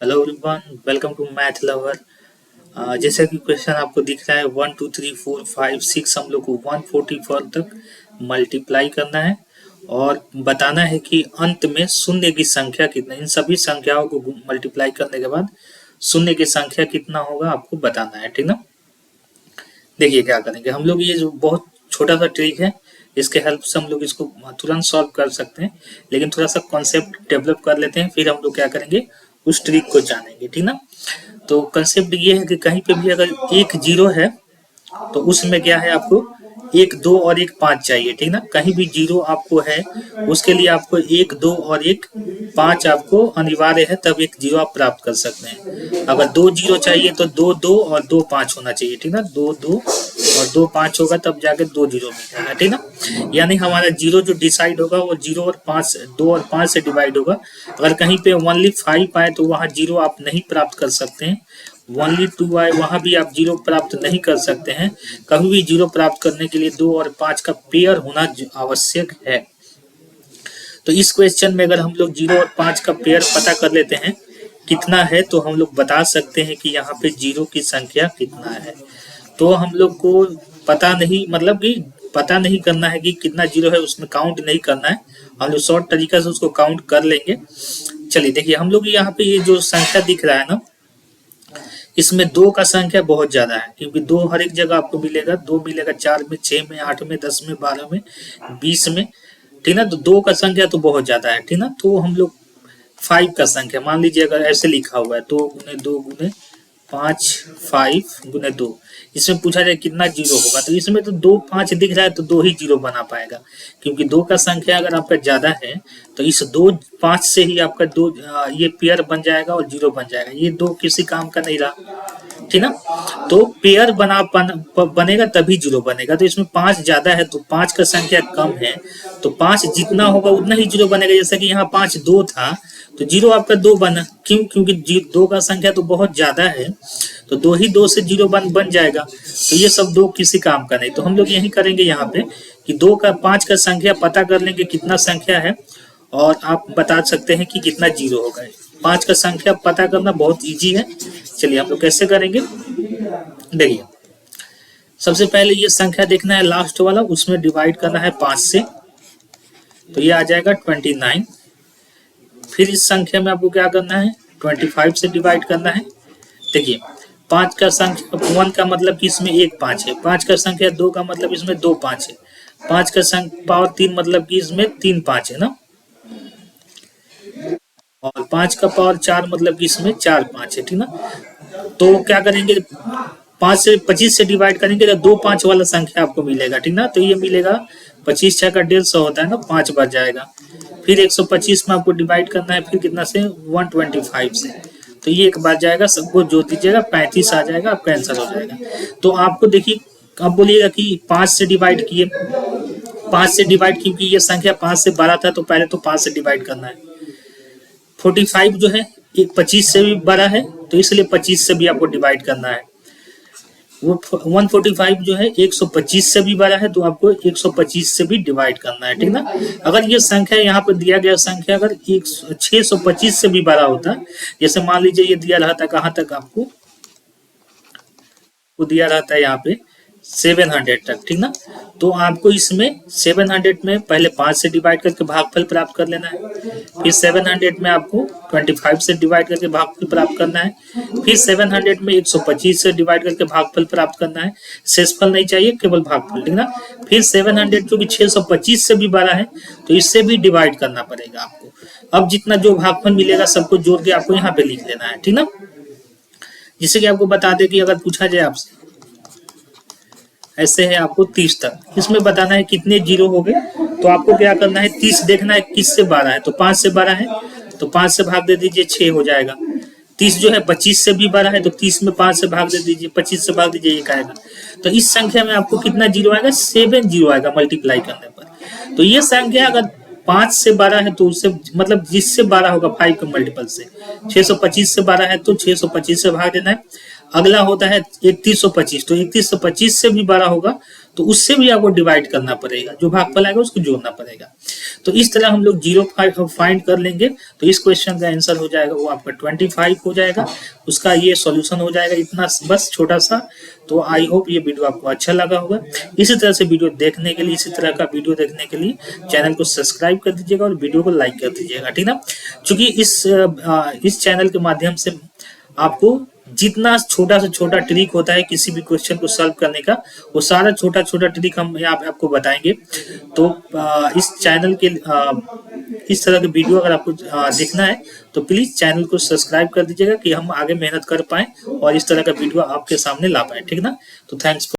Hello everyone, welcome to math lover. जैसा कि question आपको दिख रहा है 1 2 3 4 5 6 हम लोग को 144 तक मल्टीप्लाई करना है और बताना है कि अंत में शून्य की संख्या कितना। इन सभी संख्याओं को मल्टीप्लाई करने के बाद शून्य की संख्या कितना होगा आपको बताना है, ठीक ना। देखिए क्या करेंगे हम लोग, ये जो बहुत छोटा सा ट्रिक है, इसके हेल्प से हम लोग इसको तुरंत सॉल्व कर सकते हैं, लेकिन थोड़ा सा कॉन्सेप्ट डेवलप कर लेते हैं, फिर हम लोग क्या करेंगे उस ट्रिक को जानेंगे, ठीक ना। तो कंसेप्ट ये है कि कहीं पे भी अगर एक जीरो है तो उसमें क्या है, आपको एक दो और एक पाँच चाहिए, ठीक ना। कहीं भी जीरो आपको है उसके लिए आपको एक दो और एक पाँच आपको अनिवार्य है, तब एक जीरो आप प्राप्त कर सकते हैं। अगर दो जीरो चाहिए तो दो दो और दो पाँच होना चाहिए, ठीक ना। दो दो और दो पाँच होगा तब जाके दो जीरो मिलेगा, ठीक ना। यानी हमारा जीरो जो डिसाइड होगा वो जीरो और पाँच, दो और पाँच से डिवाइड होगा। अगर कहीं पे ओनली 5 आए तो वहाँ जीरो आप नहीं प्राप्त कर सकते हैं। ओनली 2 आए वहां भी आप जीरो प्राप्त नहीं कर सकते हैं। कभी भी जीरो प्राप्त करने के लिए 2 और 5 का पेयर होना आवश्यक है। तो इस क्वेश्चन में अगर हम लोग 0 और 5 का पेयर पता कर लेते हैं कितना है, तो हम लोग बता सकते हैं कि यहाँ पे जीरो की संख्या कितना है। तो हम लोग को पता नहीं, मतलब कि पता नहीं करना है कि कितना जीरो है, उसमें काउंट नहीं करना है। हम लोग शॉर्ट तरीका से उसको काउंट कर लेंगे। चलिए देखिए, हम लोग यहाँ पे ये जो संख्या दिख रहा है ना, इसमें दो का संख्या बहुत ज्यादा है, क्योंकि दो हर एक जगह आपको मिलेगा। दो मिलेगा 4 में, 6 में, 8 में, 10 में, 12 में, 20 में, ठीक ना। तो दो का संख्या तो बहुत ज्यादा है, ठीक ना। तो हम लोग 5 का संख्या मान लीजिए, अगर ऐसे लिखा हुआ है 2 गुने 2 गुने 5, 5 गुने 2, इसमें पूछा जाए कितना जीरो होगा, तो इसमें तो दो पांच दिख रहा है तो दो ही जीरो बना पाएगा, क्योंकि दो का संख्या अगर आपका ज्यादा है तो इस दो पांच से ही आपका दो ये पेयर बन जाएगा और जीरो बन जाएगा। ये दो किसी काम का नहीं रहा, ठीक ना। तो पेयर बनेगा तभी जीरो बनेगा। तो इसमें पांच ज्यादा है तो पांच का संख्या कम है, तो पांच जितना होगा उतना ही जीरो बनेगा। जैसा कि यहाँ पांच दो था तो जीरो आपका दो बना, क्यों? क्योंकि दो का संख्या तो बहुत ज्यादा है, तो दो ही दो से जीरो बन जाएगा। तो ये सब दो किसी काम का नहीं। तो हम लोग यही करेंगे यहाँ पे कि दो का पांच का संख्या पता कर लेंगे कितना संख्या है, और आप बता सकते हैं कि कितना जीरो होगा। पांच का संख्या पता करना बहुत इजी है। चलिए हम लोग कैसे करेंगे, देखिए। सबसे पहले ये संख्या देखना है लास्ट वाला, उसमें डिवाइड करना है 5 से, तो ये आ जाएगा 29। फिर इस संख्या में आपको क्या करना है, 25 से डिवाइड करना है। देखिए, पांच का संख्या 1 का मतलब कि इसमें एक पांच है, पांच का संख्या 2 का मतलब इसमें दो पांच है, पांच का संख्या पावर 3 मतलब कि इसमें तीन पांच है ना, और पांच का पावर 4 मतलब कि इसमें चार पांच है, ठीक ना। तो क्या करेंगे, 5 से 25 से डिवाइड करेंगे तो दो पांच वाला संख्या आपको मिलेगा, ठीक ना। तो ये मिलेगा 25 छः का 150 होता है ना, पांच बच जाएगा। फिर 125 में आपको डिवाइड करना है, फिर कितना से 125 से, तो ये एक बार जाएगा, सबको जोड़ दीजिएगा 35 आ जाएगा, आपका आंसर हो जाएगा। तो आपको देखिए, अब बोलिएगा कि 5 से डिवाइड किए, 5 से डिवाइड क्योंकि ये संख्या 5 से 12 था तो पहले तो 5 से डिवाइड करना है। 45 जो है एक 25 से भी बड़ा है, तो इसलिए 25 से भी आपको डिवाइड करना है। वो 145 जो है 125 से भी बड़ा है, तो आपको 125 से भी डिवाइड करना है, ठीक ना। अगर ये संख्या यहाँ पर दिया गया संख्या अगर 625 से भी बड़ा होता, जैसे मान लीजिए ये दिया रहता कहाँ तक आपको, वो दिया रहता है यहाँ पे 700 तक, ठीक ना। तो आपको इसमें 700 में पहले 5 से डिवाइड करके भागफल प्राप्त कर लेना है, फिर 700 में आपको 25 से डिवाइड करके भागफल प्राप्त करना है, फिर 700 में 125 से डिवाइड करके भागफल प्राप्त करना है। शेषफल नहीं चाहिए, केवल भागफल, ठीक ना। फिर 700 जो कि 625 से भी बड़ा है तो इससे भी डिवाइड करना पड़ेगा आपको। अब जितना जो भागफल मिलेगा सबको जोड़ के आपको यहाँ पे लिख लेना है, ठीक ना। जिससे कि आपको बता दे कि अगर पूछा जाए आपसे ऐसे है आपको 30 तक, इसमें बताना है कितने जीरो हो गए, तो आपको क्या करना है 30 देखना है किस से 12 है, तो 5 से 12 है तो 5 से भाग दे दीजिए 6 हो जाएगा। 30 जो है 25 से भी बड़ा है तो 30 में 5 से भाग दे दीजिए, 25 से भाग दीजिए 1 आएगा। तो इस संख्या में आपको कितना जीरो आएगा, 7 जीरो आएगा मल्टीप्लाई करने पर। तो ये संख्या अगर 5 से 12 है तो उससे मतलब जिससे 12 होगा 5 के मल्टीपल से, 625 से 12 है तो 625 से भाग देना है। अगला होता है 3125, तो 3125 से भी बड़ा होगा तो उससे भी आपको डिवाइड करना पड़ेगा, जो भागफल आएगा उसको जोड़ना पड़ेगा। तो इस तरह हम लोग 0 फाइंड कर लेंगे, तो इस क्वेश्चन का आंसर हो जाएगा वो आपका 25 हो जाएगा, उसका ये सॉल्यूशन हो जाएगा, इतना बस छोटा सा। तो आई होप ये वीडियो आपको अच्छा लगा होगा। इसी तरह से वीडियो देखने के लिए, इसी तरह का वीडियो देखने के लिए चैनल को सब्सक्राइब कर दीजिएगा और वीडियो को लाइक कर दीजिएगा, ठीक ना। क्योंकि इस चैनल के माध्यम से आपको जितना छोटा से छोटा ट्रिक होता है किसी भी क्वेश्चन को सॉल्व करने का, वो सारा छोटा छोटा ट्रिक हम यहाँ पे आपको बताएंगे। तो इस चैनल के इस तरह के वीडियो अगर आपको देखना है तो प्लीज चैनल को सब्सक्राइब कर दीजिएगा कि हम आगे मेहनत कर पाए और इस तरह का वीडियो आपके सामने ला पाए, ठीक ना। तो थैंक्स।